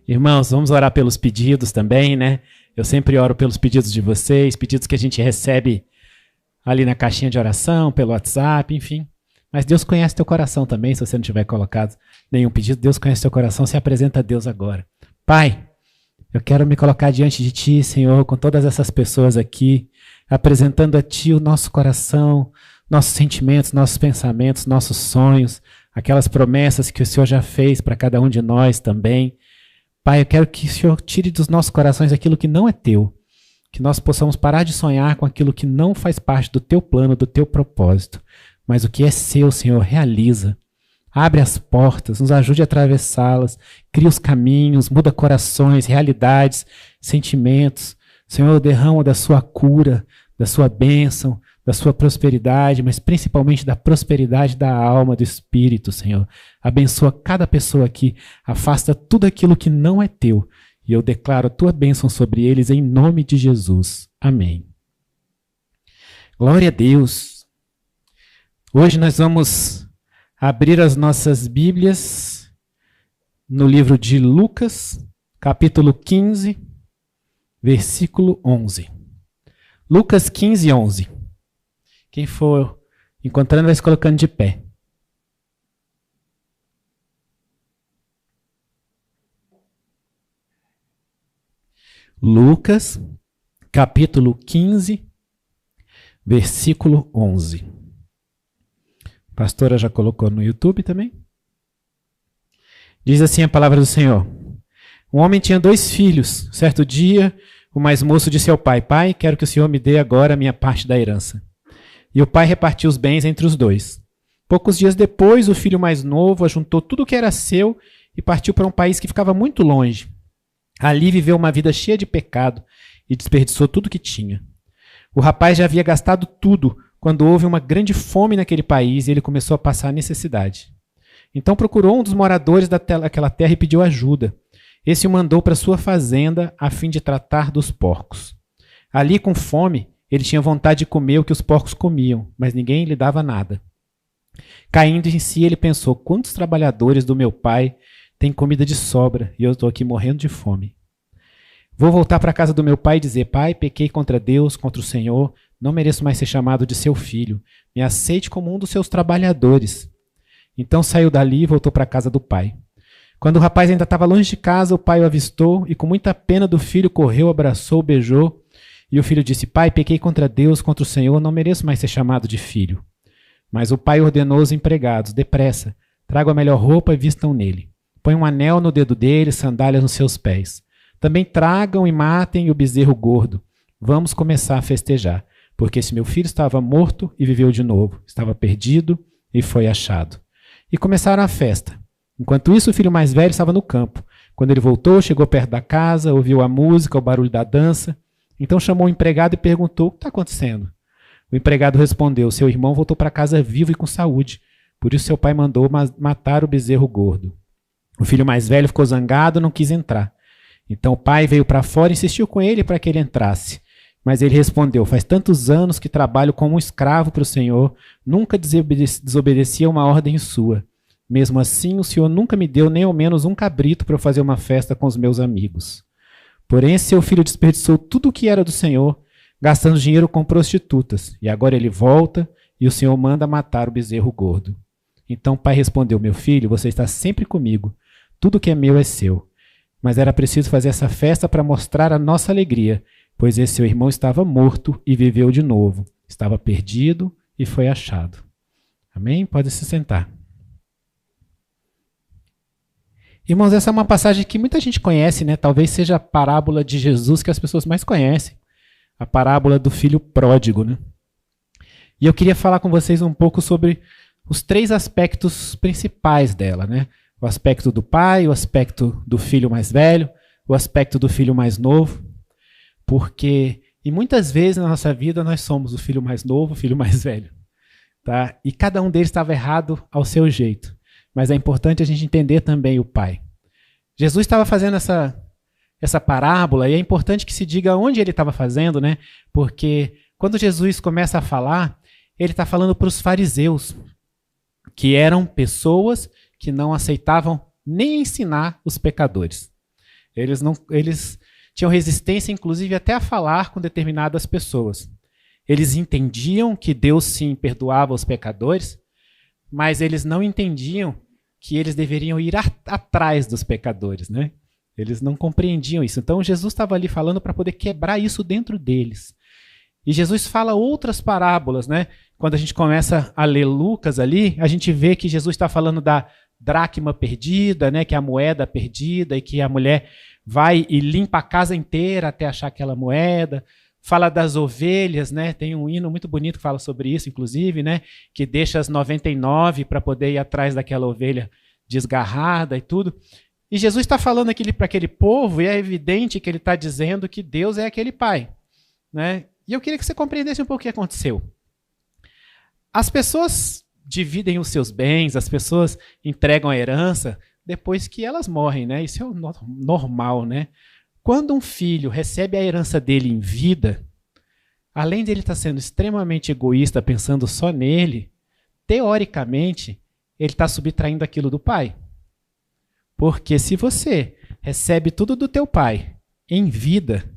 Irmãos, vamos orar pelos pedidos também, né? Eu sempre oro pelos pedidos de vocês, pedidos que a gente recebe ali na caixinha de oração, pelo WhatsApp, enfim. Mas Deus conhece teu coração também, se você não tiver colocado nenhum pedido. Deus conhece teu coração, se apresenta a Deus agora. Pai, eu quero me colocar diante de Ti, Senhor, com todas essas pessoas aqui, apresentando a Ti o nosso coração, nossos sentimentos, nossos pensamentos, nossos sonhos, aquelas promessas que o Senhor já fez para cada um de nós também. Pai, eu quero que o Senhor tire dos nossos corações aquilo que não é Teu, que nós possamos parar de sonhar com aquilo que não faz parte do Teu plano, do Teu propósito, mas o que é Seu, Senhor, realiza. Abre as portas, nos ajude a atravessá-las, cria os caminhos, muda corações, realidades, sentimentos. Senhor, derrama da Sua cura, da Sua bênção, da Sua prosperidade, mas principalmente da prosperidade da alma, do espírito, Senhor. Abençoa cada pessoa aqui, afasta tudo aquilo que não é Teu, e eu declaro a Tua bênção sobre eles em nome de Jesus. Amém. Glória a Deus. Hoje nós vamos abrir as nossas Bíblias no livro de Lucas, capítulo 15, versículo 11. Lucas 15, 11. Quem for encontrando vai se colocando de pé. Lucas, capítulo 15, versículo 11. A pastora já colocou no YouTube também. Diz assim a palavra do Senhor. Um homem tinha 2 filhos. Certo dia, o mais moço disse ao pai: Pai, quero que o Senhor me dê agora a minha parte da herança. E o pai repartiu os bens entre os 2. Poucos dias depois, o filho mais novo ajuntou tudo o que era seu e partiu para um país que ficava muito longe. Ali viveu uma vida cheia de pecado e desperdiçou tudo o que tinha. O rapaz já havia gastado tudo quando houve uma grande fome naquele país e ele começou a passar necessidade. Então procurou um dos moradores daquela terra e pediu ajuda. Esse o mandou para sua fazenda a fim de tratar dos porcos. Ali, com fome, ele tinha vontade de comer o que os porcos comiam, mas ninguém lhe dava nada. Caindo em si, ele pensou: quantos trabalhadores do meu pai têm comida de sobra e eu estou aqui morrendo de fome? Vou voltar para a casa do meu pai e dizer: Pai, pequei contra Deus, contra o Senhor, não mereço mais ser chamado de seu filho. Me aceite como um dos seus trabalhadores. Então saiu dali e voltou para a casa do pai. Quando o rapaz ainda estava longe de casa, o pai o avistou e com muita pena do filho correu, abraçou, beijou. E o filho disse: Pai, pequei contra Deus, contra o Senhor, não mereço mais ser chamado de filho. Mas o pai ordenou aos empregados: Depressa, tragam a melhor roupa e vistam nele. Põe um anel no dedo dele, sandálias nos seus pés. Também tragam e matem o bezerro gordo. Vamos começar a festejar, porque esse meu filho estava morto e viveu de novo, estava perdido e foi achado. E começaram a festa. Enquanto isso, o filho mais velho estava no campo. Quando ele voltou, chegou perto da casa, ouviu a música, o barulho da dança. Então chamou o empregado e perguntou: o que está acontecendo? O empregado respondeu: seu irmão voltou para casa vivo e com saúde. Por isso seu pai mandou matar o bezerro gordo. O filho mais velho ficou zangado e não quis entrar. Então o pai veio para fora e insistiu com ele para que ele entrasse. Mas ele respondeu: faz tantos anos que trabalho como um escravo para o Senhor, nunca desobedeci a uma ordem sua. Mesmo assim, o Senhor nunca me deu nem ao menos um cabrito para eu fazer uma festa com os meus amigos. Porém, esse seu filho desperdiçou tudo o que era do Senhor, gastando dinheiro com prostitutas. E agora ele volta e o Senhor manda matar o bezerro gordo. Então o pai respondeu: meu filho, você está sempre comigo. Tudo que é meu é seu. Mas era preciso fazer essa festa para mostrar a nossa alegria, pois esse seu irmão estava morto e viveu de novo. Estava perdido e foi achado. Amém? Pode se sentar. Irmãos, essa é uma passagem que muita gente conhece, né? Talvez seja a parábola de Jesus que as pessoas mais conhecem. A parábola do filho pródigo, né? E eu queria falar com vocês um pouco sobre os 3 aspectos principais dela, né? O aspecto do pai, o aspecto do filho mais velho, o aspecto do filho mais novo. Porque, e muitas vezes na nossa vida, nós somos o filho mais novo, o filho mais velho. Tá? E cada um deles estava errado ao seu jeito. Mas é importante a gente entender também o pai. Jesus estava fazendo essa parábola e é importante que se diga onde ele estava fazendo, né? Porque quando Jesus começa a falar, ele está falando para os fariseus, que eram pessoas que não aceitavam nem ensinar os pecadores. Eles tinham resistência, inclusive, até a falar com determinadas pessoas. Eles entendiam que Deus, sim, perdoava os pecadores, mas eles não entendiam que eles deveriam ir atrás dos pecadores, né? Eles não compreendiam isso. Então, Jesus estava ali falando para poder quebrar isso dentro deles. E Jesus fala outras parábolas, né? Quando a gente começa a ler Lucas ali, a gente vê que Jesus está falando da dracma perdida, né? Que é a moeda perdida, e que a mulher vai e limpa a casa inteira até achar aquela moeda. Fala das ovelhas, né? Tem um hino muito bonito que fala sobre isso, inclusive, né? Que deixa as 99 para poder ir atrás daquela ovelha desgarrada e tudo. E Jesus está falando para aquele povo, e é evidente que ele está dizendo que Deus é aquele pai, né? E eu queria que você compreendesse um pouco o que aconteceu. As pessoas dividem os seus bens, as pessoas entregam a herança depois que elas morrem, né? Isso é o normal, né? Quando um filho recebe a herança dele em vida, além de ele estar sendo extremamente egoísta, pensando só nele, teoricamente, ele está subtraindo aquilo do pai. Porque se você recebe tudo do teu pai em vida,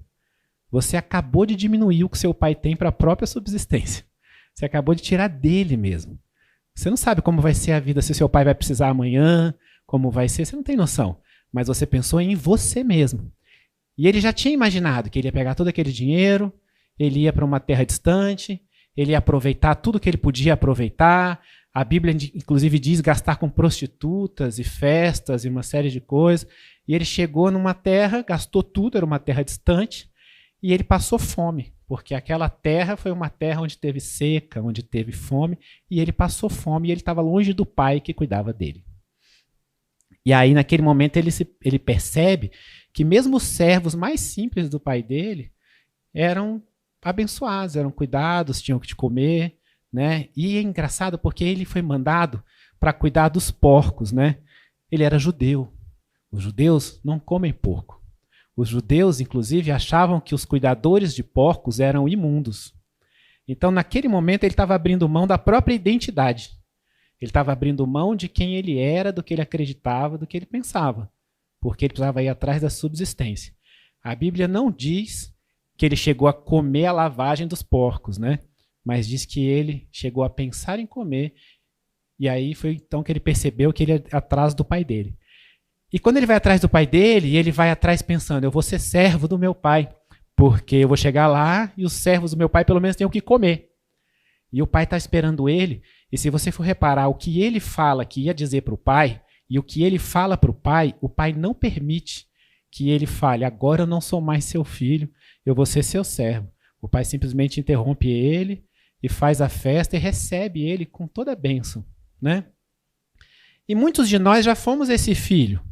você acabou de diminuir o que seu pai tem para a própria subsistência. Você acabou de tirar dele mesmo. Você não sabe como vai ser a vida, se seu pai vai precisar amanhã, como vai ser, você não tem noção. Mas você pensou em você mesmo. E ele já tinha imaginado que ele ia pegar todo aquele dinheiro, ele ia para uma terra distante, ele ia aproveitar tudo que ele podia aproveitar. A Bíblia, inclusive, diz gastar com prostitutas e festas e uma série de coisas. E ele chegou numa terra, gastou tudo, era uma terra distante, e ele passou fome, porque aquela terra foi uma terra onde teve seca, onde teve fome, e ele passou fome e ele estava longe do pai que cuidava dele. E aí, naquele momento, ele percebe que mesmo os servos mais simples do pai dele eram abençoados, eram cuidados, tinham que comer, né? E é engraçado porque ele foi mandado para cuidar dos porcos, né? Ele era judeu. Os judeus não comem porco. Os judeus, inclusive, achavam que os cuidadores de porcos eram imundos. Então, naquele momento, ele estava abrindo mão da própria identidade. Ele estava abrindo mão de quem ele era, do que ele acreditava, do que ele pensava, porque ele precisava ir atrás da subsistência. A Bíblia não diz que ele chegou a comer a lavagem dos porcos, né? Mas diz que ele chegou a pensar em comer, e aí foi então que ele percebeu que ele ia atrás do pai dele. E quando ele vai atrás do pai dele, ele vai atrás pensando, eu vou ser servo do meu pai, porque eu vou chegar lá e os servos do meu pai pelo menos têm o que comer. E o pai está esperando ele, e se você for reparar o que ele fala que ia dizer para o pai, e o que ele fala para o pai não permite que ele fale, agora eu não sou mais seu filho, eu vou ser seu servo. O pai simplesmente interrompe ele e faz a festa e recebe ele com toda a bênção, né? E muitos de nós já fomos esse filho.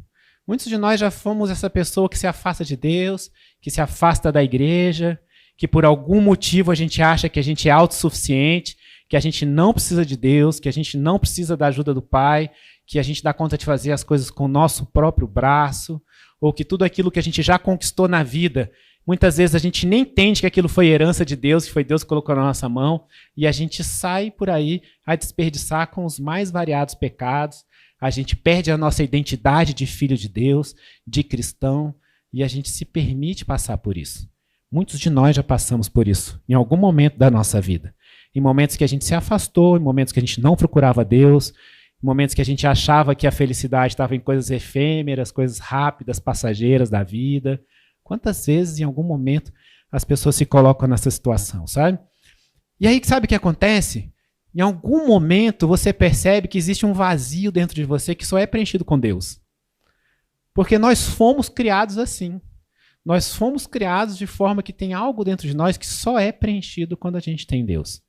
Muitos de nós já fomos essa pessoa que se afasta de Deus, que se afasta da igreja, que por algum motivo a gente acha que a gente é autossuficiente, que a gente não precisa de Deus, que a gente não precisa da ajuda do Pai, que a gente dá conta de fazer as coisas com o nosso próprio braço, ou que tudo aquilo que a gente já conquistou na vida, muitas vezes a gente nem entende que aquilo foi herança de Deus, que foi Deus que colocou na nossa mão, e a gente sai por aí a desperdiçar com os mais variados pecados, a gente perde a nossa identidade de filho de Deus, de cristão, e a gente se permite passar por isso. Muitos de nós já passamos por isso, em algum momento da nossa vida. Em momentos que a gente se afastou, em momentos que a gente não procurava Deus, em momentos que a gente achava que a felicidade estava em coisas efêmeras, coisas rápidas, passageiras da vida. Quantas vezes, em algum momento, as pessoas se colocam nessa situação, sabe? E aí, sabe o que acontece? Em algum momento, você percebe que existe um vazio dentro de você que só é preenchido com Deus. Porque nós fomos criados assim. Nós fomos criados de forma que tem algo dentro de nós que só é preenchido quando a gente tem Deus.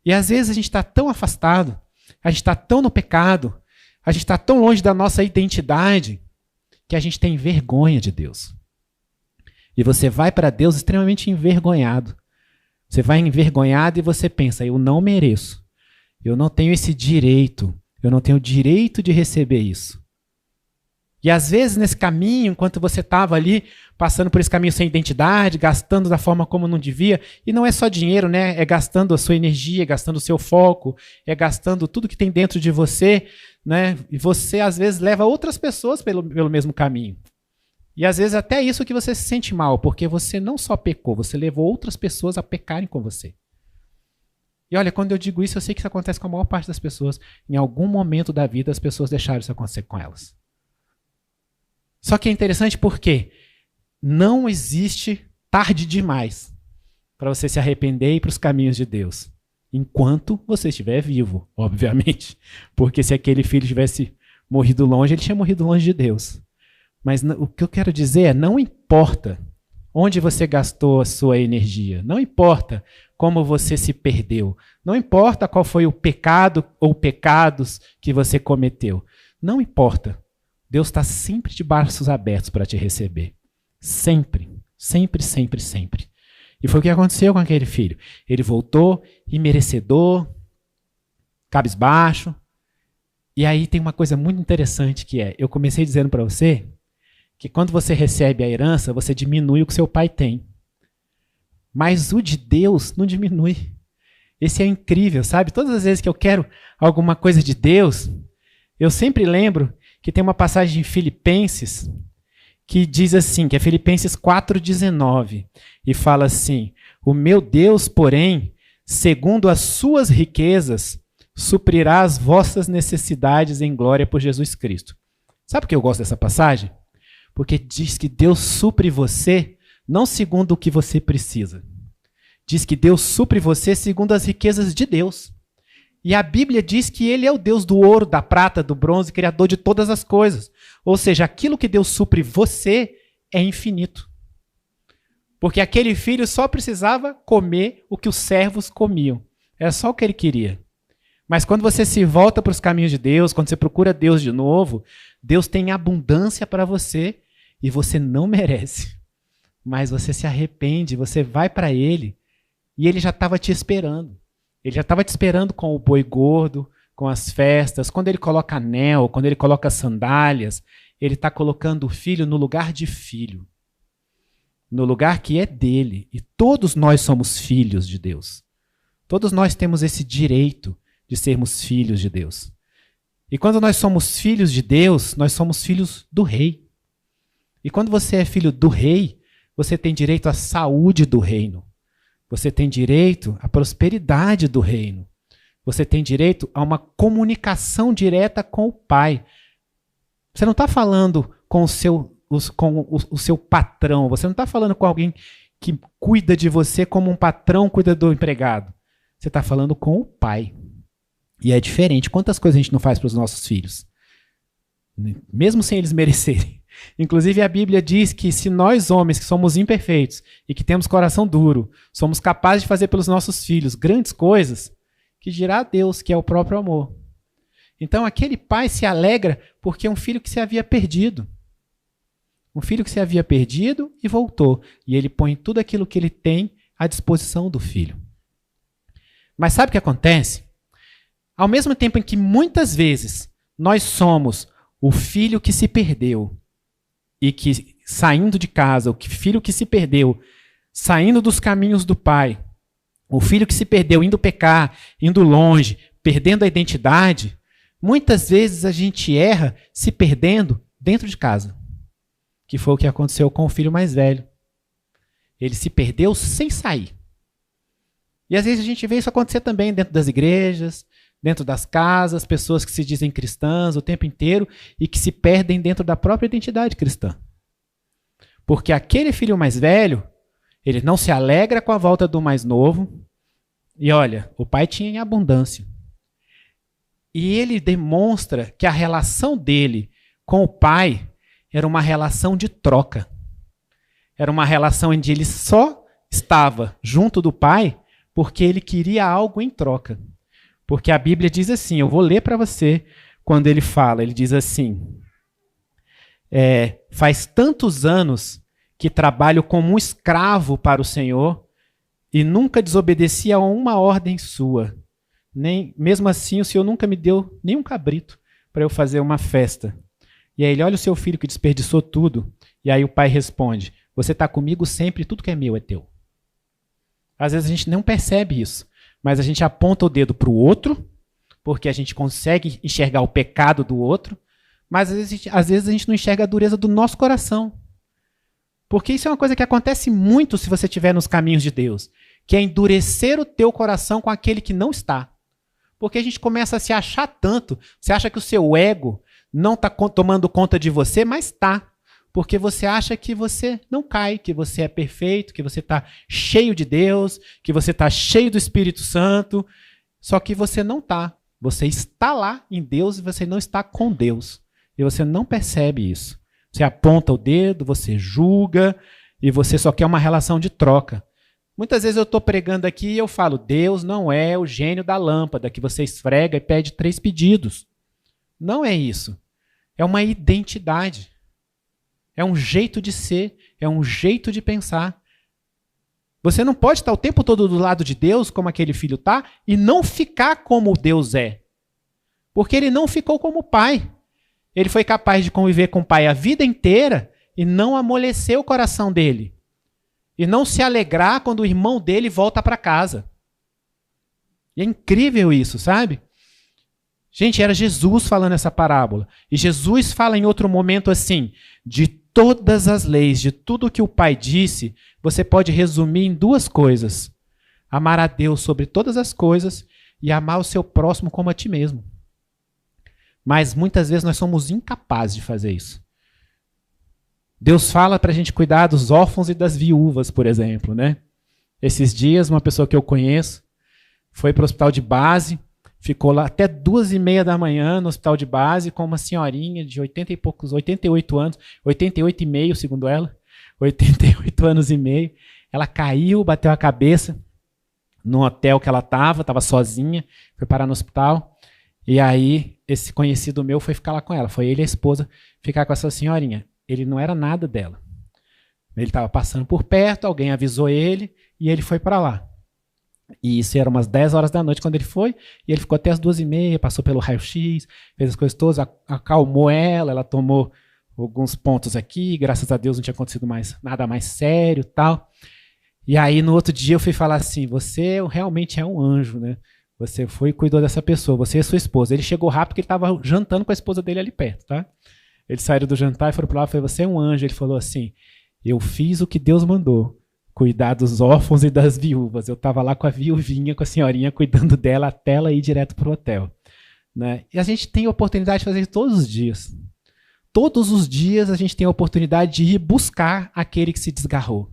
E às vezes a gente está tão afastado, a gente está tão no pecado, a gente está tão longe da nossa identidade, que a gente tem vergonha de Deus. E você vai para Deus extremamente envergonhado. Você vai envergonhado e você pensa, eu não mereço. Eu não tenho esse direito. Eu não tenho o direito de receber isso. E às vezes nesse caminho, enquanto você estava ali, passando por esse caminho sem identidade, gastando da forma como não devia, e não é só dinheiro, né? É gastando a sua energia, é gastando o seu foco, é gastando tudo que tem dentro de você, né? E você às vezes leva outras pessoas pelo mesmo caminho. E às vezes até isso que você se sente mal, porque você não só pecou, você levou outras pessoas a pecarem com você. E olha, quando eu digo isso, eu sei que isso acontece com a maior parte das pessoas. Em algum momento da vida, as pessoas deixaram isso acontecer com elas. Só que é interessante porque não existe tarde demais para você se arrepender e ir para os caminhos de Deus. Enquanto você estiver vivo, obviamente. Porque se aquele filho tivesse morrido longe, ele tinha morrido longe de Deus. Mas o que eu quero dizer é, não importa onde você gastou a sua energia, não importa como você se perdeu, não importa qual foi o pecado ou pecados que você cometeu, não importa. Deus está sempre de braços abertos para te receber. Sempre, sempre, sempre, sempre. E foi o que aconteceu com aquele filho. Ele voltou imerecedor, cabisbaixo. E aí tem uma coisa muito interessante que é, eu comecei dizendo para você que quando você recebe a herança, você diminui o que seu pai tem. Mas o de Deus não diminui. Esse é incrível, sabe? Todas as vezes que eu quero alguma coisa de Deus, eu sempre lembro que tem uma passagem em Filipenses que diz assim, que é Filipenses 4,19, e fala assim, o meu Deus, porém, segundo as suas riquezas, suprirá as vossas necessidades em glória por Jesus Cristo. Sabe por que eu gosto dessa passagem? Porque diz que Deus supre você não segundo o que você precisa. Diz que Deus supre você segundo as riquezas de Deus. E a Bíblia diz que Ele é o Deus do ouro, da prata, do bronze, criador de todas as coisas. Ou seja, aquilo que Deus supre você é infinito. Porque aquele filho só precisava comer o que os servos comiam. Era só o que ele queria. Mas quando você se volta para os caminhos de Deus, quando você procura Deus de novo, Deus tem abundância para você e você não merece. Mas você se arrepende, você vai para Ele e Ele já estava te esperando. Ele já estava te esperando com o boi gordo, com as festas. Quando Ele coloca anel, quando Ele coloca sandálias, Ele está colocando o filho no lugar de filho. No lugar que é dele. E todos nós somos filhos de Deus. Todos nós temos esse direito de sermos filhos de Deus. E quando nós somos filhos de Deus, nós somos filhos do rei. E quando você é filho do rei, você tem direito à saúde do reino. Você tem direito à prosperidade do reino. Você tem direito a uma comunicação direta com o Pai. Você não está falando com o seu patrão. Você não está falando com alguém que cuida de você como um patrão cuida do empregado. Você está falando com o Pai. E é diferente. Quantas coisas a gente não faz para os nossos filhos? Mesmo sem eles merecerem. Inclusive a Bíblia diz que se nós homens que somos imperfeitos e que temos coração duro, somos capazes de fazer pelos nossos filhos grandes coisas, que dirá Deus, que é o próprio amor. Então aquele pai se alegra porque é um filho que se havia perdido. Um filho que se havia perdido e voltou. E ele põe tudo aquilo que ele tem à disposição do filho. Mas sabe o que acontece? Ao mesmo tempo em que muitas vezes nós somos o filho que se perdeu, e que saindo de casa, o filho que se perdeu, saindo dos caminhos do pai, o filho que se perdeu indo pecar, indo longe, perdendo a identidade, muitas vezes a gente erra se perdendo dentro de casa. Que foi o que aconteceu com o filho mais velho. Ele se perdeu sem sair. E às vezes a gente vê isso acontecer também dentro das igrejas, dentro das casas, pessoas que se dizem cristãs o tempo inteiro e que se perdem dentro da própria identidade cristã. Porque aquele filho mais velho, ele não se alegra com a volta do mais novo. E olha, o pai tinha em abundância. E ele demonstra que a relação dele com o pai era uma relação de troca. Era uma relação onde ele só estava junto do pai porque ele queria algo em troca. Porque a Bíblia diz assim, eu vou ler para você quando ele fala, ele diz assim, faz tantos anos que trabalho como um escravo para o Senhor e nunca desobedeci a uma ordem sua. Mesmo assim, o Senhor nunca me deu nenhum cabrito para eu fazer uma festa. E aí ele olha o seu filho que desperdiçou tudo, e aí o pai responde, você está comigo sempre, tudo que é meu é teu. Às vezes a gente não percebe isso. Mas a gente aponta o dedo para o outro, porque a gente consegue enxergar o pecado do outro, mas às vezes a gente não enxerga a dureza do nosso coração. Porque isso é uma coisa que acontece muito se você estiver nos caminhos de Deus, que é endurecer o teu coração com aquele que não está. Porque a gente começa a se achar tanto, você acha que o seu ego não está tomando conta de você, mas está. Porque você acha que você não cai, que você é perfeito, que você está cheio de Deus, que você está cheio do Espírito Santo, só que você não está. Você está lá em Deus e você não está com Deus. E você não percebe isso. Você aponta o dedo, você julga e você só quer uma relação de troca. Muitas vezes eu estou pregando aqui e eu falo, Deus não é o gênio da lâmpada que você esfrega e pede 3 pedidos. Não é isso. É uma identidade. É um jeito de ser, é um jeito de pensar. Você não pode estar o tempo todo do lado de Deus, como aquele filho está, e não ficar como Deus é. Porque ele não ficou como pai. Ele foi capaz de conviver com o pai a vida inteira e não amolecer o coração dele. E não se alegrar quando o irmão dele volta para casa. E é incrível isso, sabe? Gente, era Jesus falando essa parábola. E Jesus fala em outro momento assim, de todas as leis, de tudo que o Pai disse, você pode resumir em 2 coisas. Amar a Deus sobre todas as coisas e amar o seu próximo como a ti mesmo. Mas muitas vezes nós somos incapazes de fazer isso. Deus fala para a gente cuidar dos órfãos e das viúvas, por exemplo, né? Esses dias, uma pessoa que eu conheço foi para o hospital de base, ficou lá até 2h30 da manhã no hospital de base com uma senhorinha de 88 anos, 88,5 segundo ela, 88 anos e meio. Ela caiu, bateu a cabeça no hotel que ela estava sozinha, foi parar no hospital. E aí, esse conhecido meu foi ficar lá com ela. Foi ele e a esposa ficar com essa senhorinha. Ele não era nada dela. Ele estava passando por perto, alguém avisou ele e ele foi para lá. E isso era umas 10 horas da noite quando ele foi. E ele ficou até as 2h30, passou pelo raio-x, fez as coisas todas, acalmou ela tomou alguns pontos aqui. Graças a Deus não tinha acontecido nada mais sério e tal. E aí, no outro dia, eu fui falar assim, você realmente é um anjo, né? Você foi e cuidou dessa pessoa, você e sua esposa. Ele chegou rápido porque ele estava jantando com a esposa dele ali perto, tá? Eles saíram do jantar e foram para lá e falei, você é um anjo. Ele falou assim, eu fiz o que Deus mandou, cuidar dos órfãos e das viúvas. Eu estava lá com a viuvinha, com a senhorinha, cuidando dela até ela ir direto para o hotel. Né? E a gente tem a oportunidade de fazer isso todos os dias. Todos os dias a gente tem a oportunidade de ir buscar aquele que se desgarrou.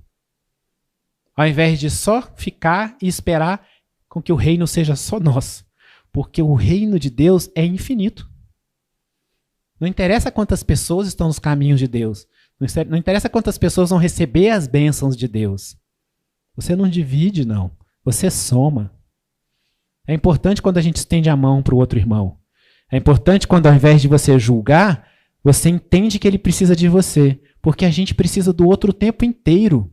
Ao invés de só ficar e esperar com que o reino seja só nosso. Porque o reino de Deus é infinito. Não interessa quantas pessoas estão nos caminhos de Deus. Não interessa quantas pessoas vão receber as bênçãos de Deus. Você não divide, não. Você soma. É importante quando a gente estende a mão para o outro irmão. É importante quando, ao invés de você julgar, você entende que ele precisa de você. Porque a gente precisa do outro o tempo inteiro.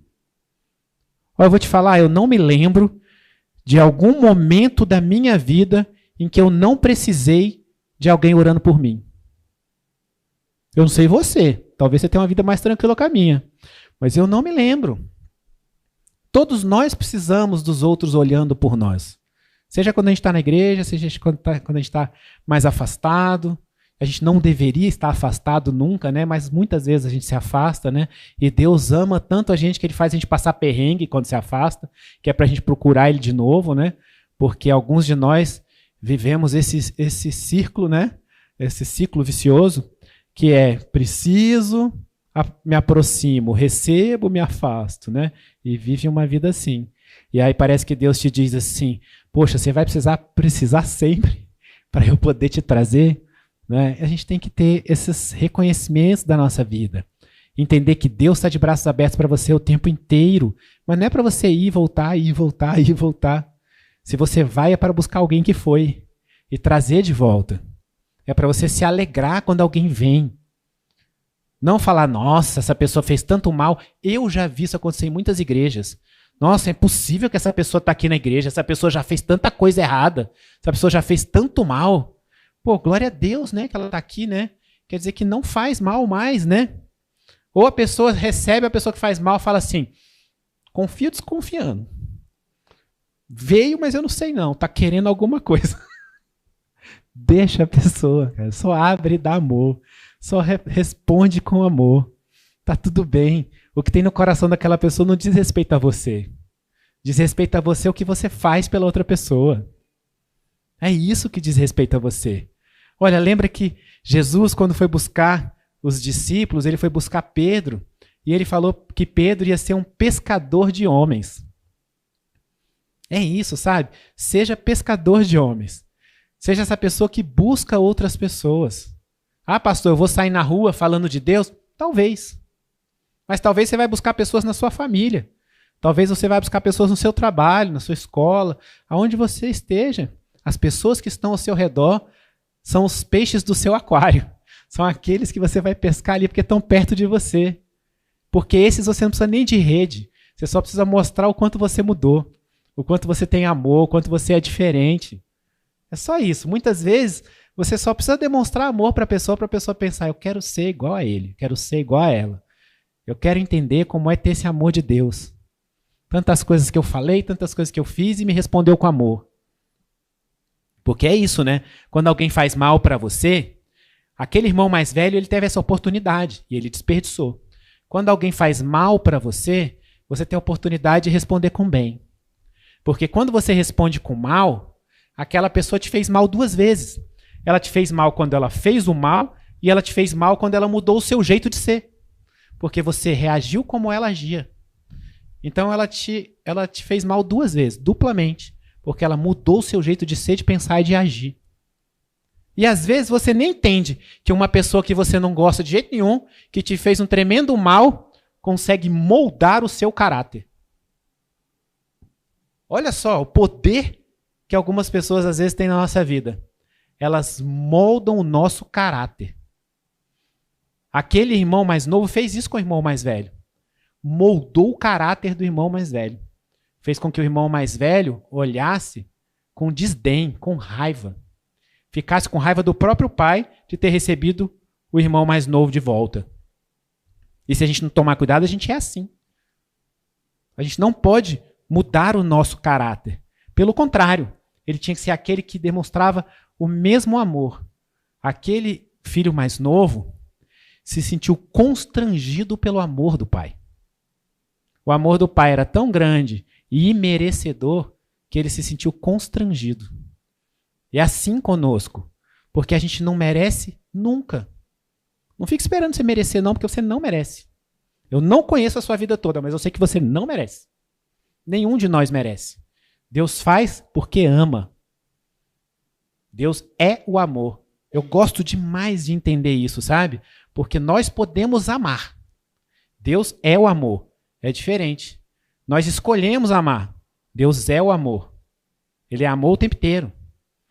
Olha, eu vou te falar, eu não me lembro de algum momento da minha vida em que eu não precisei de alguém orando por mim. Eu não sei você, talvez você tenha uma vida mais tranquila que a minha, mas eu não me lembro. Todos nós precisamos dos outros olhando por nós. Seja quando a gente está na igreja, seja quando a gente está mais afastado. A gente não deveria estar afastado nunca, né? Mas muitas vezes a gente se afasta, né? E Deus ama tanto a gente que Ele faz a gente passar perrengue quando se afasta, que é para a gente procurar Ele de novo, né? Porque alguns de nós vivemos esse círculo, né? Esse ciclo vicioso, que é preciso, me aproximo, recebo, me afasto, né? E vive uma vida assim. E aí parece que Deus te diz assim, poxa, você vai precisar sempre para eu poder te trazer. Né? A gente tem que ter esses reconhecimentos da nossa vida. Entender que Deus está de braços abertos para você o tempo inteiro. Mas não é para você ir, voltar, ir, voltar, ir, voltar. Se você vai, é para buscar alguém que foi e trazer de volta. É para você se alegrar quando alguém vem. Não falar, nossa, essa pessoa fez tanto mal. Eu já vi isso acontecer em muitas igrejas. Nossa, é possível que essa pessoa está aqui na igreja. Essa pessoa já fez tanta coisa errada. Essa pessoa já fez tanto mal. Pô, glória a Deus, né, que ela está aqui, né? Quer dizer que não faz mal mais, né? Ou a pessoa recebe a pessoa que faz mal e fala assim, confio desconfiando. Veio, mas eu não sei não, tá querendo alguma coisa. Deixa a pessoa, cara. Só abre e dá amor. Só responde com amor. Tá tudo bem. O que tem no coração daquela pessoa não diz respeito a você. Diz respeito a você o que você faz pela outra pessoa. É isso que diz respeito a você. Olha, lembra que Jesus, quando foi buscar os discípulos, ele foi buscar Pedro, e ele falou que Pedro ia ser um pescador de homens. É isso, sabe? Seja pescador de homens. Seja essa pessoa que busca outras pessoas. Ah, pastor, eu vou sair na rua falando de Deus? Talvez. Mas talvez você vai buscar pessoas na sua família. Talvez você vai buscar pessoas no seu trabalho, na sua escola, aonde você esteja. As pessoas que estão ao seu redor são os peixes do seu aquário. São aqueles que você vai pescar ali porque estão perto de você. Porque esses você não precisa nem de rede. Você só precisa mostrar o quanto você mudou. O quanto você tem amor, o quanto você é diferente. É só isso. Muitas vezes você só precisa demonstrar amor para a pessoa pensar, eu quero ser igual a ele, quero ser igual a ela. Eu quero entender como é ter esse amor de Deus. Tantas coisas que eu falei, tantas coisas que eu fiz e me respondeu com amor. Porque é isso, né? Quando alguém faz mal para você, aquele irmão mais velho, ele teve essa oportunidade e ele desperdiçou. Quando alguém faz mal para você, você tem a oportunidade de responder com bem. Porque quando você responde com mal, aquela pessoa te fez mal 2 vezes. Ela te fez mal quando ela fez o mal e ela te fez mal quando ela mudou o seu jeito de ser. Porque você reagiu como ela agia. Então ela te fez mal 2 vezes, duplamente. Porque ela mudou o seu jeito de ser, de pensar e de agir. E às vezes você nem entende que uma pessoa que você não gosta de jeito nenhum, que te fez um tremendo mal, consegue moldar o seu caráter. Olha só o poder que algumas pessoas às vezes têm na nossa vida. Elas moldam o nosso caráter. Aquele irmão mais novo fez isso com o irmão mais velho. Moldou o caráter do irmão mais velho. Fez com que o irmão mais velho olhasse com desdém, com raiva. Ficasse com raiva do próprio pai de ter recebido o irmão mais novo de volta. E se a gente não tomar cuidado, a gente é assim. A gente não pode mudar o nosso caráter. Pelo contrário, ele tinha que ser aquele que demonstrava o mesmo amor. Aquele filho mais novo se sentiu constrangido pelo amor do pai. O amor do pai era tão grande e imerecedor que ele se sentiu constrangido. E é assim conosco, porque a gente não merece nunca. Não fique esperando você merecer não, porque você não merece. Eu não conheço a sua vida toda, mas eu sei que você não merece. Nenhum de nós merece. Deus faz porque ama. Deus é o amor. Eu gosto demais de entender isso, sabe? Porque nós podemos amar. Deus é o amor. É diferente. Nós escolhemos amar. Deus é o amor. Ele é amor o tempo inteiro.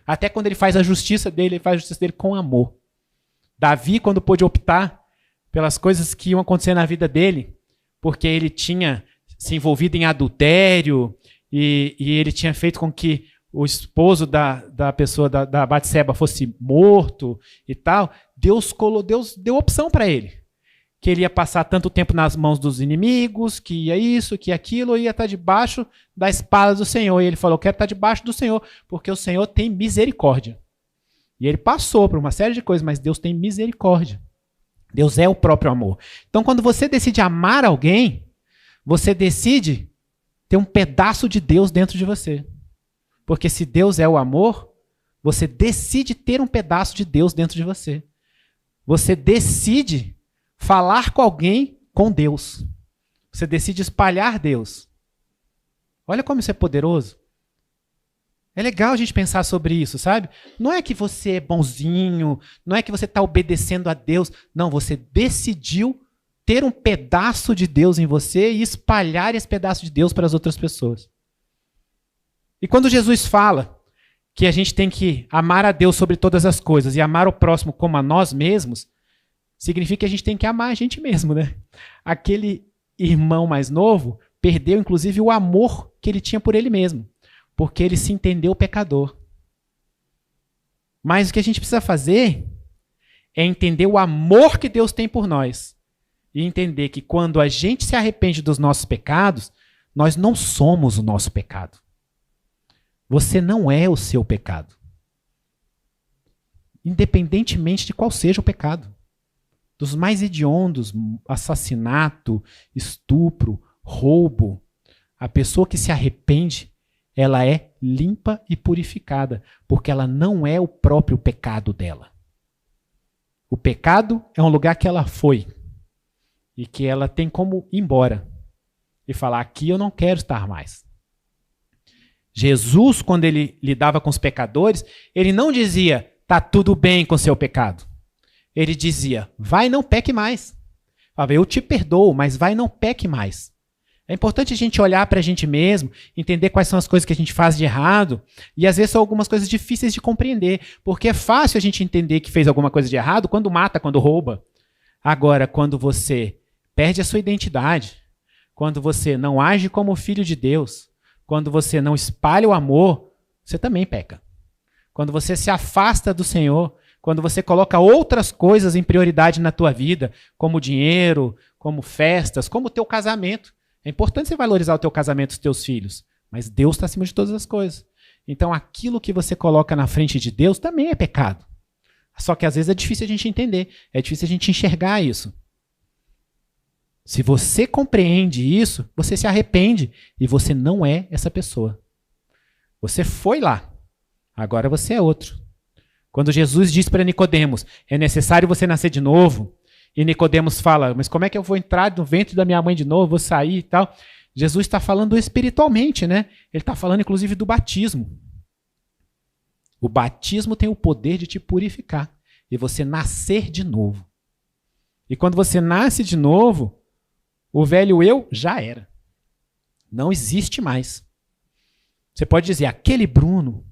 Até quando ele faz a justiça dele, ele faz a justiça dele com amor. Davi, quando pôde optar pelas coisas que iam acontecer na vida dele, porque ele tinha se envolvido em adultério e ele tinha feito com que o esposo da pessoa, da Batseba, fosse morto e tal, Deus deu opção para ele. Que ele ia passar tanto tempo nas mãos dos inimigos, que ia isso, que aquilo, ia estar debaixo da espada do Senhor. E ele falou, eu quero estar debaixo do Senhor, porque o Senhor tem misericórdia. E ele passou por uma série de coisas, mas Deus tem misericórdia. Deus é o próprio amor. Então, quando você decide amar alguém, você decide ter um pedaço de Deus dentro de você. Porque se Deus é o amor, você decide ter um pedaço de Deus dentro de você. Você decide falar com alguém com Deus. Você decide espalhar Deus. Olha como isso é poderoso. É legal a gente pensar sobre isso, sabe? Não é que você é bonzinho, não é que você está obedecendo a Deus. Não, você decidiu ter um pedaço de Deus em você e espalhar esse pedaço de Deus para as outras pessoas. E quando Jesus fala que a gente tem que amar a Deus sobre todas as coisas e amar o próximo como a nós mesmos, significa que a gente tem que amar a gente mesmo, né? Aquele irmão mais novo perdeu, inclusive, o amor que ele tinha por ele mesmo, porque ele se entendeu pecador. Mas o que a gente precisa fazer é entender o amor que Deus tem por nós e entender que quando a gente se arrepende dos nossos pecados, nós não somos o nosso pecado. Você não é o seu pecado. Independentemente de qual seja o pecado. dos mais hediondos, assassinato, estupro, roubo. A pessoa que se arrepende, ela é limpa e purificada, porque ela não é o próprio pecado dela. O pecado é um lugar que ela foi e que ela tem como ir embora e falar, aqui eu não quero estar mais. Jesus, quando ele lidava com os pecadores, ele não dizia, tá tudo bem com seu pecado. Ele dizia, vai, não peque mais. Falava, eu te perdoo, mas vai, não peque mais. É importante a gente olhar para a gente mesmo, entender quais são as coisas que a gente faz de errado, e às vezes são algumas coisas difíceis de compreender, porque é fácil a gente entender que fez alguma coisa de errado quando mata, quando rouba. Agora, quando você perde a sua identidade, quando você não age como filho de Deus, quando você não espalha o amor, você também peca. Quando você se afasta do Senhor, quando você coloca outras coisas em prioridade na tua vida, como dinheiro, como festas, como o teu casamento. É importante você valorizar o teu casamento e os teus filhos, mas Deus está acima de todas as coisas. Então aquilo que você coloca na frente de Deus também é pecado. Só que às vezes é difícil a gente entender, é difícil a gente enxergar isso. Se você compreende isso, você se arrepende e você não é essa pessoa. Você foi lá, agora você é outro. Quando Jesus diz para Nicodemos, é necessário você nascer de novo, e Nicodemos fala, mas como é que eu vou entrar no ventre da minha mãe de novo, vou sair e tal? Jesus está falando espiritualmente, né? Ele está falando inclusive do batismo. O batismo tem o poder de te purificar e você nascer de novo. E quando você nasce de novo, o velho eu já era. Não existe mais. Você pode dizer, aquele Bruno,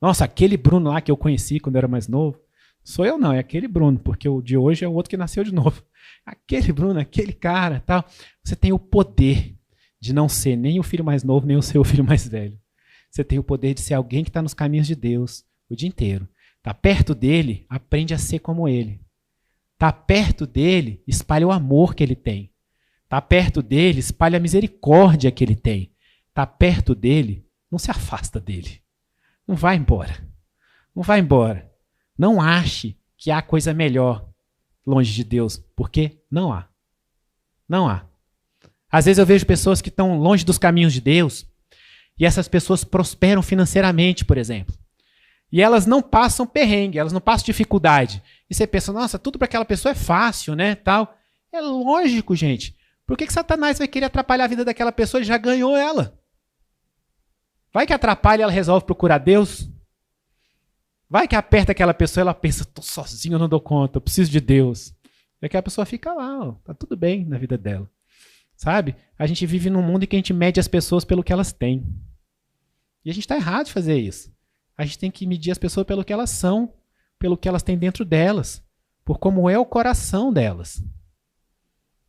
nossa, aquele Bruno lá que eu conheci quando eu era mais novo, sou eu não, é aquele Bruno, porque o de hoje é o outro que nasceu de novo. Aquele Bruno, aquele cara, tal. Você tem o poder de não ser nem o filho mais novo, nem o seu filho mais velho. Você tem o poder de ser alguém que está nos caminhos de Deus o dia inteiro. Está perto dele, aprende a ser como ele. Está perto dele, espalha o amor que ele tem. Está perto dele, espalha a misericórdia que ele tem. Está perto dele, não se afasta dele. Não vai embora. Não vai embora. Não ache que há coisa melhor longe de Deus, porque não há. Não há. Às vezes eu vejo pessoas que estão longe dos caminhos de Deus e essas pessoas prosperam financeiramente, por exemplo. E elas não passam perrengue, elas não passam dificuldade. E você pensa, nossa, tudo para aquela pessoa é fácil, né? Tal. É lógico, gente. Por que Satanás vai querer atrapalhar a vida daquela pessoa? Ele já ganhou ela. Vai que atrapalha e ela resolve procurar Deus? Vai que aperta aquela pessoa e ela pensa, estou sozinho, eu não dou conta, eu preciso de Deus. E aquela pessoa fica lá, ó, tá tudo bem na vida dela. Sabe? A gente vive num mundo em que a gente mede as pessoas pelo que elas têm. E a gente está errado de fazer isso. A gente tem que medir as pessoas pelo que elas são, pelo que elas têm dentro delas, por como é o coração delas.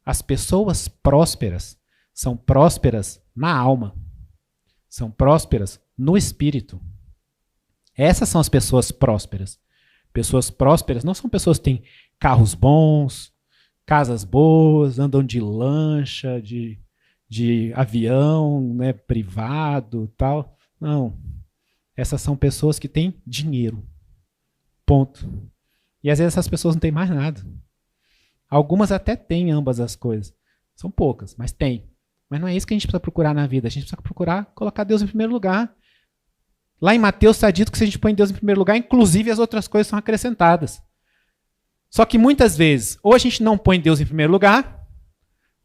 As pessoas prósperas são prósperas na alma. São prósperas no espírito. Essas são as pessoas prósperas. Pessoas prósperas não são pessoas que têm carros bons, casas boas, andam de lancha, de avião, né, privado, tal. Não. Essas são pessoas que têm dinheiro. Ponto. E às vezes essas pessoas não têm mais nada. Algumas até têm ambas as coisas. São poucas, mas tem. Mas não é isso que a gente precisa procurar na vida. A gente precisa procurar colocar Deus em primeiro lugar. Lá em Mateus está dito que se a gente põe Deus em primeiro lugar, inclusive as outras coisas são acrescentadas. Só que muitas vezes, ou a gente não põe Deus em primeiro lugar,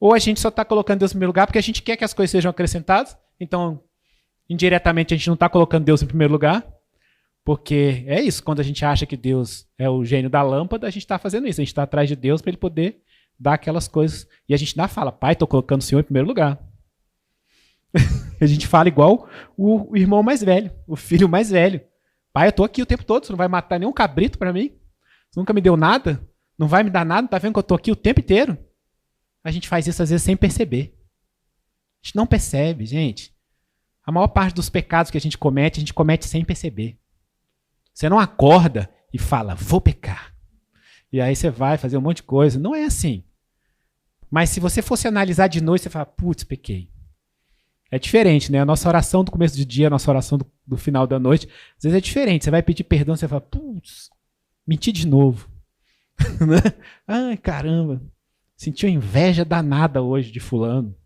ou a gente só está colocando Deus em primeiro lugar porque a gente quer que as coisas sejam acrescentadas. Então, indiretamente, a gente não está colocando Deus em primeiro lugar. Porque é isso, quando a gente acha que Deus é o gênio da lâmpada, a gente está fazendo isso. A gente está atrás de Deus para ele poder dar aquelas coisas. E a gente ainda fala, pai, estou colocando o Senhor em primeiro lugar. A gente fala igual o irmão mais velho, o filho mais velho. Pai, eu estou aqui o tempo todo, você não vai matar nenhum cabrito para mim? Você nunca me deu nada? Não vai me dar nada? Tá vendo que eu estou aqui o tempo inteiro? A gente faz isso às vezes sem perceber. A gente não percebe, gente. A maior parte dos pecados que a gente comete sem perceber. Você não acorda e fala, vou pecar. E aí você vai fazer um monte de coisa. Não é assim. Mas se você fosse analisar de noite, você fala, putz, pequei. É diferente, né? A nossa oração do começo do dia, a nossa oração do final da noite, às vezes é diferente. Você vai pedir perdão, você fala, putz, menti de novo. Né? Ai, caramba. Senti uma inveja danada hoje de fulano.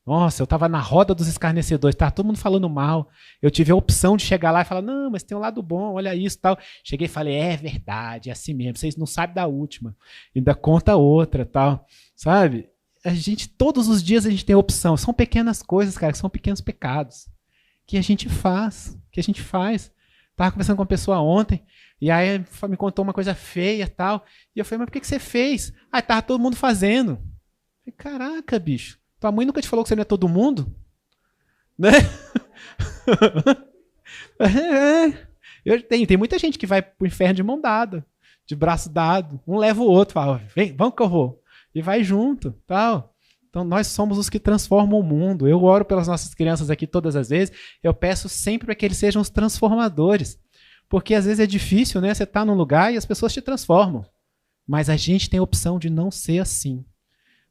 Nossa, eu estava na roda dos escarnecedores, estava todo mundo falando mal. Eu tive a opção de chegar lá e falar, não, mas tem um lado bom, olha isso e tal. Cheguei e falei, é verdade, é assim mesmo, vocês não sabem da última. Ainda conta outra tal. Sabe? Todos os dias a gente tem opção. São pequenas coisas, cara, que são pequenos pecados. Que a gente faz, Estava conversando com uma pessoa ontem, e aí me contou uma coisa feia e tal. E eu falei, mas por que você fez? Ah, tava todo mundo fazendo. Eu falei, caraca, bicho. Tua mãe nunca te falou que você não é todo mundo? Né? Tem muita gente que vai pro inferno de mão dada, de braço dado. Um leva o outro, fala, vem, vamos que eu vou. E vai junto, tal. Então nós somos os que transformam o mundo. Eu oro pelas nossas crianças aqui todas as vezes. Eu peço sempre para que eles sejam os transformadores. Porque às vezes é difícil, né? Você tá num lugar e as pessoas te transformam. Mas a gente tem a opção de não ser assim.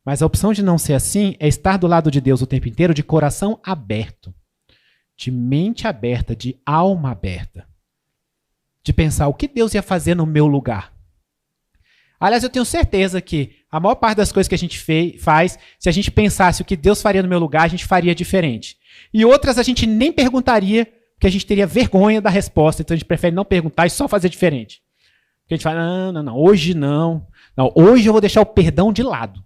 Mas a opção de não ser assim é estar do lado de Deus o tempo inteiro de coração aberto, de mente aberta, de alma aberta. De pensar o que Deus ia fazer no meu lugar. Aliás, eu tenho certeza que a maior parte das coisas que a gente faz, se a gente pensasse o que Deus faria no meu lugar, a gente faria diferente. E outras a gente nem perguntaria, porque a gente teria vergonha da resposta, então a gente prefere não perguntar e só fazer diferente. Porque a gente fala, não, hoje não. Não, hoje eu vou deixar o perdão de lado.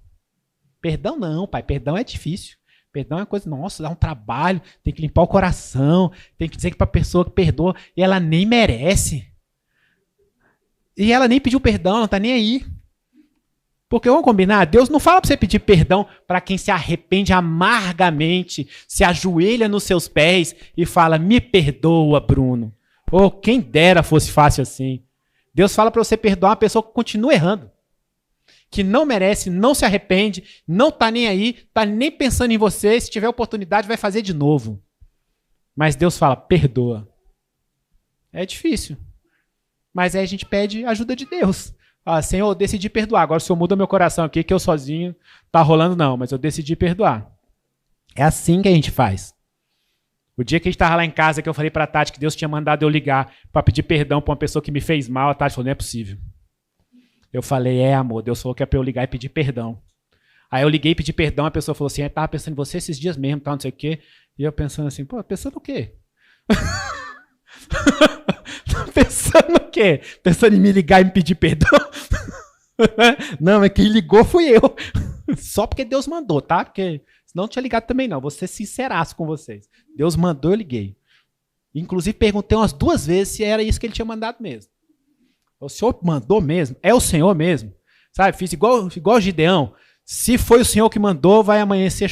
Perdão não, pai, perdão é difícil. Perdão é uma coisa, nossa, dá um trabalho, tem que limpar o coração, tem que dizer que para a pessoa que perdoa, e ela nem merece. E ela nem pediu perdão, ela não está nem aí. Porque vamos combinar, Deus não fala para você pedir perdão para quem se arrepende amargamente, se ajoelha nos seus pés e fala, me perdoa, Bruno. Ou quem dera fosse fácil assim. Deus fala para você perdoar uma pessoa que continua errando. Que não merece, não se arrepende, não está nem aí, está nem pensando em você, se tiver oportunidade vai fazer de novo. Mas Deus fala, perdoa. É difícil. Mas aí a gente pede ajuda de Deus. Ah, Senhor, eu decidi perdoar. Agora o Senhor muda meu coração aqui, que eu sozinho tá rolando não, mas eu decidi perdoar. É assim que a gente faz. O dia que a gente estava lá em casa, que eu falei para a Tati que Deus tinha mandado eu ligar para pedir perdão para uma pessoa que me fez mal, a Tati falou, não é possível. Eu falei, amor, Deus falou que é para eu ligar e pedir perdão. Aí eu liguei e pedi perdão, a pessoa falou assim, eu tava pensando em você esses dias mesmo, tal, não sei o quê. E eu pensando assim, pô, pensando o quê? Pensando o quê? Pensando em me ligar e me pedir perdão? Não, é quem ligou fui eu. Só porque Deus mandou, tá? Porque senão não tinha ligado também não. Vou ser sinceraço com vocês. Deus mandou, eu liguei. Inclusive perguntei umas 2 vezes se era isso que ele tinha mandado mesmo. O Senhor mandou mesmo? É o Senhor mesmo? Sabe? Fiz igual o Gideão. Se foi o Senhor que mandou, vai amanhecer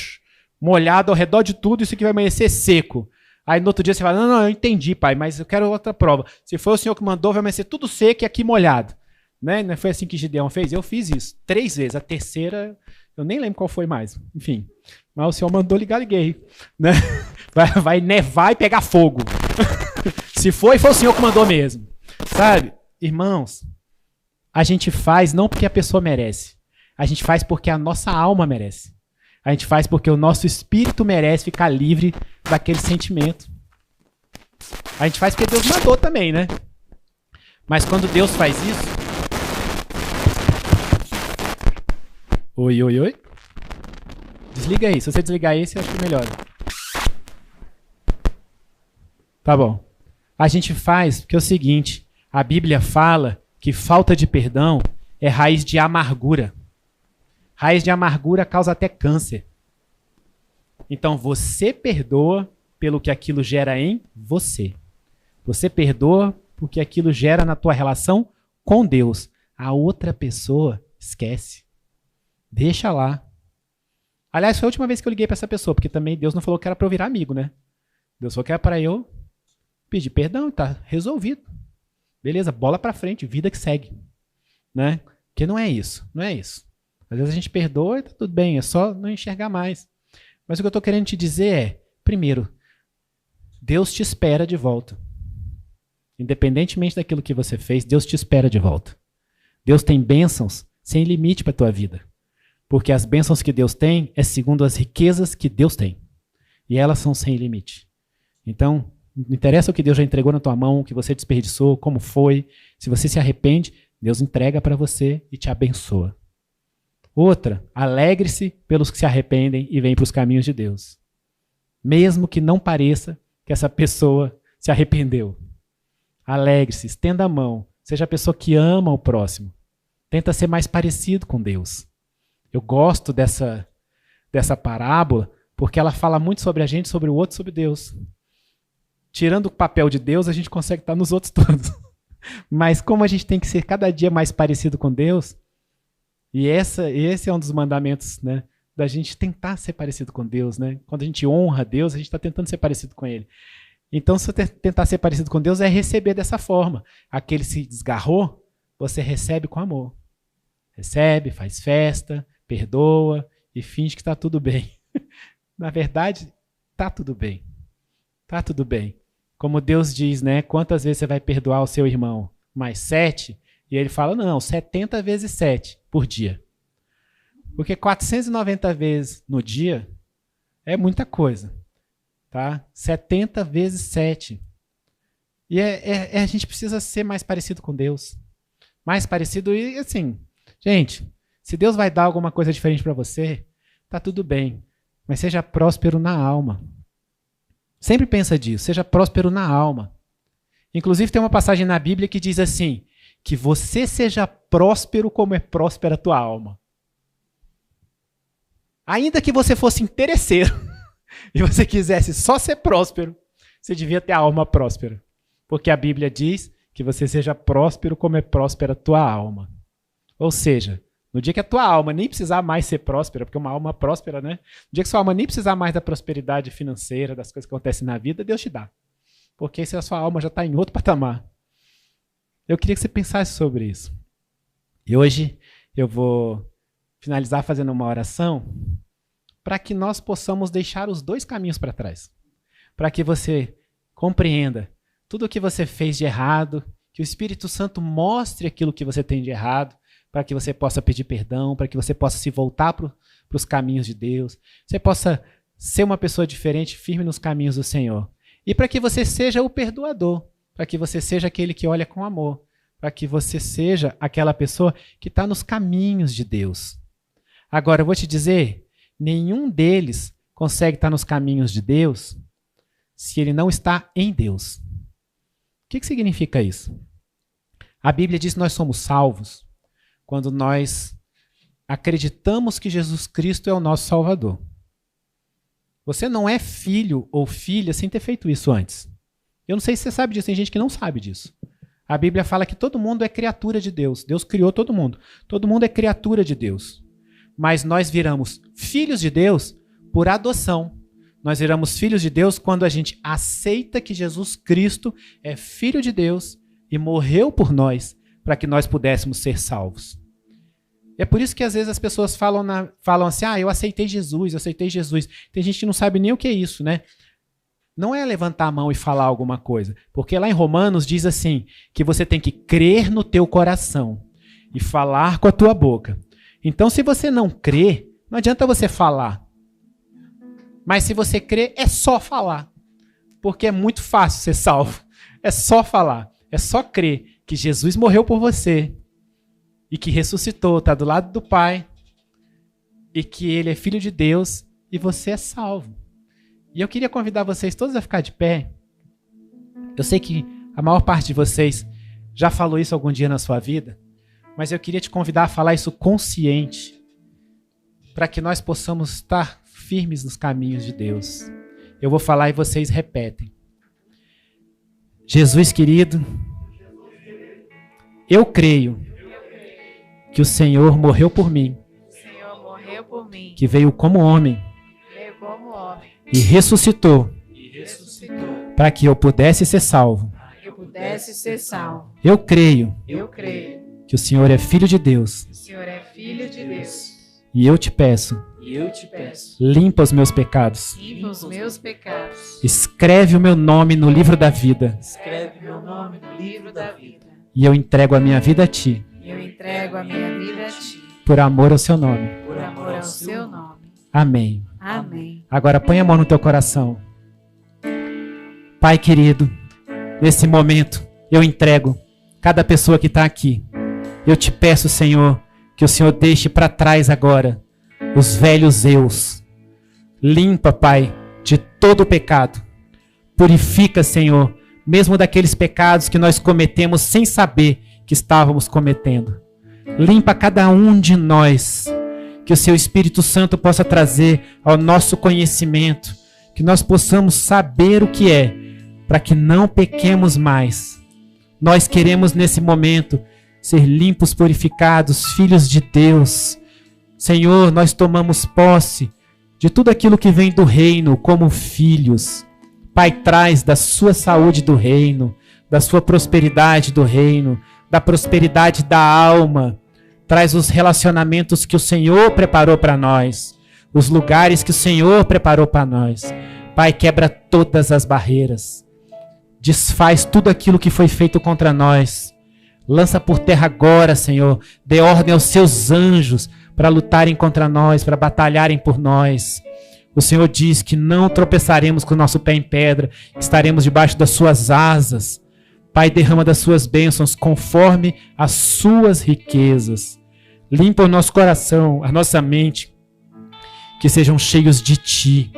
molhado ao redor de tudo, isso aqui vai amanhecer seco. Aí no outro dia você fala, não, eu entendi, pai, mas eu quero outra prova. Se foi o Senhor que mandou, vai amanhecer tudo seco e aqui molhado. Né? Não foi assim que Gideão fez? Eu fiz isso 3 vezes. A terceira, eu nem lembro qual foi mais. Enfim. Mas o Senhor mandou ligar, liguei. Né? Vai nevar e pegar fogo. Se foi o Senhor que mandou mesmo. Sabe? Irmãos, a gente faz não porque a pessoa merece. A gente faz porque a nossa alma merece. A gente faz porque o nosso espírito merece ficar livre daquele sentimento. A gente faz porque Deus mandou também, né? Mas quando Deus faz isso... Oi. Desliga aí. Se você desligar esse, eu acho que melhora. Tá bom. A gente faz porque é o seguinte... A Bíblia fala que falta de perdão é raiz de amargura. Raiz de amargura causa até câncer. Então você perdoa pelo que aquilo gera em você. Você perdoa porque aquilo gera na tua relação com Deus. A outra pessoa esquece. Deixa lá. Aliás, foi a última vez que eu liguei para essa pessoa, porque também Deus não falou que era para eu virar amigo, né? Deus falou que era para eu pedir perdão, tá resolvido. Beleza, bola pra frente, vida que segue. Né? Porque não é isso, não é isso. Às vezes a gente perdoa e tá tudo bem, é só não enxergar mais. Mas o que eu tô querendo te dizer é, primeiro, Deus te espera de volta. Independentemente daquilo que você fez, Deus te espera de volta. Deus tem bênçãos sem limite para a tua vida. Porque as bênçãos que Deus tem é segundo as riquezas que Deus tem. E elas são sem limite. Então, não interessa o que Deus já entregou na tua mão, o que você desperdiçou, como foi. Se você se arrepende, Deus entrega para você e te abençoa. Outra, alegre-se pelos que se arrependem e vêm para os caminhos de Deus. Mesmo que não pareça que essa pessoa se arrependeu. Alegre-se, estenda a mão. Seja a pessoa que ama o próximo. Tenta ser mais parecido com Deus. Eu gosto dessa parábola porque ela fala muito sobre a gente, sobre o outro, sobre Deus. Tirando o papel de Deus, a gente consegue estar nos outros todos. Mas como a gente tem que ser cada dia mais parecido com Deus, e esse é um dos mandamentos, né, da gente tentar ser parecido com Deus. Né? Quando a gente honra Deus, a gente está tentando ser parecido com Ele. Então, se você tentar ser parecido com Deus, é receber dessa forma. Aquele se desgarrou, você recebe com amor. Recebe, faz festa, perdoa e finge que está tudo bem. Na verdade, está tudo bem. Está tudo bem. Como Deus diz, né? Quantas vezes você vai perdoar o seu irmão? Mais 7? E ele fala, não, 70 vezes 7 por dia. Porque 490 vezes no dia é muita coisa. Tá? 70 vezes 7. E a gente precisa ser mais parecido com Deus. Mais parecido e assim, gente, se Deus vai dar alguma coisa diferente para você, tá tudo bem. Mas seja próspero na alma. Sempre pensa disso, seja próspero na alma. Inclusive tem uma passagem na Bíblia que diz assim, que você seja próspero como é próspera a tua alma. Ainda que você fosse interesseiro e você quisesse só ser próspero, você devia ter a alma próspera. Porque a Bíblia diz que você seja próspero como é próspera a tua alma. Ou seja, no dia que a tua alma nem precisar mais ser próspera, porque uma alma próspera, né? No dia que sua alma nem precisar mais da prosperidade financeira, das coisas que acontecem na vida, Deus te dá. Porque se a sua alma já está em outro patamar. Eu queria que você pensasse sobre isso. E hoje eu vou finalizar fazendo uma oração para que nós possamos deixar os dois caminhos para trás. Para que você compreenda tudo o que você fez de errado, que o Espírito Santo mostre aquilo que você tem de errado, para que você possa pedir perdão, para que você possa se voltar para os caminhos de Deus, você possa ser uma pessoa diferente, firme nos caminhos do Senhor. E para que você seja o perdoador, para que você seja aquele que olha com amor, para que você seja aquela pessoa que está nos caminhos de Deus. Agora, eu vou te dizer, nenhum deles consegue estar nos caminhos de Deus se ele não está em Deus. O que significa isso? A Bíblia diz que nós somos salvos quando nós acreditamos que Jesus Cristo é o nosso Salvador. Você não é filho ou filha sem ter feito isso antes. Eu não sei se você sabe disso, tem gente que não sabe disso. A Bíblia fala que todo mundo é criatura de Deus. Deus criou todo mundo. Todo mundo é criatura de Deus. Mas nós viramos filhos de Deus por adoção. Nós viramos filhos de Deus quando a gente aceita que Jesus Cristo é Filho de Deus e morreu por nós para que nós pudéssemos ser salvos. É por isso que às vezes as pessoas falam assim, eu aceitei Jesus, eu aceitei Jesus. Tem gente que não sabe nem o que é isso, né? Não é levantar a mão e falar alguma coisa. Porque lá em Romanos diz assim, que você tem que crer no teu coração e falar com a tua boca. Então, se você não crê, não adianta você falar. Mas se você crê, é só falar. Porque é muito fácil ser salvo. É só falar. É só crer que Jesus morreu por você e que ressuscitou, está do lado do Pai e que Ele é Filho de Deus e você é salvo. E eu queria convidar vocês todos a ficar de pé. Eu sei que a maior parte de vocês já falou isso algum dia na sua vida, mas eu queria te convidar a falar isso consciente, para que nós possamos estar firmes nos caminhos de Deus. Eu vou falar e vocês repetem. Jesus querido, eu creio que o Senhor morreu por mim, que veio como homem e ressuscitou para que eu pudesse ser salvo. Eu creio que o Senhor é Filho de Deus. E eu te peço, limpa os meus pecados. Escreve o meu nome no livro da vida. E eu entrego a minha vida a ti. Por amor ao seu nome. Amém. Agora põe a mão no teu coração. Pai querido, nesse momento eu entrego cada pessoa que está aqui Eu te peço, Senhor, que o Senhor deixe para trás agora os velhos eus. Limpa, Pai, de todo o pecado. Purifica, Senhor, mesmo daqueles pecados que nós cometemos sem saber que estávamos cometendo. Limpa cada um de nós. Que o Seu Espírito Santo possa trazer ao nosso conhecimento, que nós possamos saber o que é, para que não pequemos mais. Nós queremos nesse momento ser limpos, purificados, filhos de Deus. Senhor, nós tomamos posse de tudo aquilo que vem do reino como filhos. Pai, traz da sua saúde do reino, da sua prosperidade do reino, da prosperidade da alma. Traz os relacionamentos que o Senhor preparou para nós, os lugares que o Senhor preparou para nós. Pai, quebra todas as barreiras. Desfaz tudo aquilo que foi feito contra nós. Lança por terra agora, Senhor. Dê ordem aos seus anjos para lutarem contra nós, para batalharem por nós. O Senhor diz que não tropeçaremos com o nosso pé em pedra, estaremos debaixo das suas asas. Pai, derrama das suas bênçãos conforme as suas riquezas. Limpa o nosso coração, a nossa mente, que sejam cheios de Ti.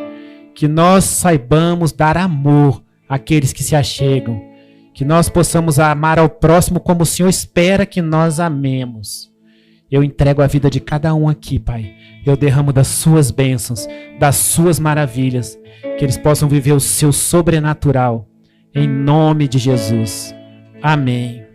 Que nós saibamos dar amor àqueles que se achegam. Que nós possamos amar ao próximo como o Senhor espera que nós amemos. Eu entrego a vida de cada um aqui, Pai. Eu derramo das suas bênçãos, das suas maravilhas, que eles possam viver o seu sobrenatural. Em nome de Jesus. Amém.